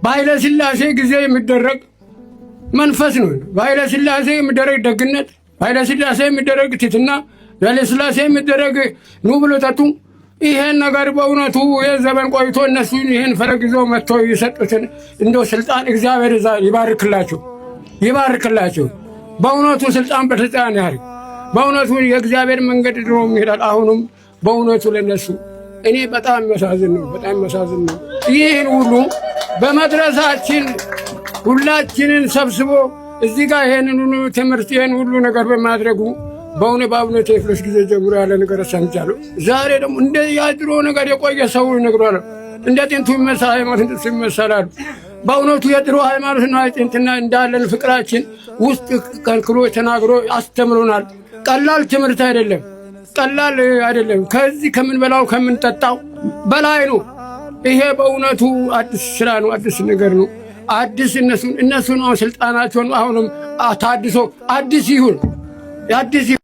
በኃይለ ሥላሴ ጊዜ የሚደረግ መንፈስ ነው። በኃይለ ሥላሴ የሚደረግ ደግነት፣ በኃይለ ሥላሴ የሚደረግ ትሕትና፣ በኃይለ ሥላሴ የሚደረግ ኑ ብሎ ጠጡ። ይሄን ነገር በእውነቱ የዘመን ቆይቶ እነሱ ይሄን ፈረግ ይዘው መጥቶ የሰጡትን እንደው ስልጣን እግዚአብሔር ይባርክላቸው፣ ይባርክላቸው። በእውነቱ ስልጣን በስልጣን ያርግ። በእውነቱ የእግዚአብሔር መንገድ ድሮም ይሄዳል። አሁንም በእውነቱ ለነሱ እኔ በጣም መሳዝን ነው፣ በጣም መሳዝን ነው። ይህን ሁሉ በመድረሳችን ሁላችንን ሰብስቦ እዚህ ጋር ይሄንን ሁሉ ትምህርት ይሄን ሁሉ ነገር በማድረጉ በአቡነ ቴዎፍሎስ ጊዜ ጀምሮ ያለ ነገር ሰምቻለሁ። ዛሬ ደግሞ እንደ ያድሮ ነገር የቆየ ሰው ይነግሯል። እንደ ጥንቱ ይመሳል፣ ሃይማኖት ይመሰላሉ። በእውነቱ የድሮ ሃይማኖትና ጥንትና እንዳለን ፍቅራችን ውስጥ ከልክሎ ተናግሮ አስተምሮናል። ቀላል ትምህርት አይደለም፣ ቀላል አይደለም። ከዚህ ከምንበላው ከምንጠጣው በላይ ነው። ይሄ በእውነቱ አዲስ ስራ ነው፣ አዲስ ነገር ነው። አዲስ እነሱን ስልጣናቸውን አሁንም ታድሶ አዲስ ይሁን፣ አዲስ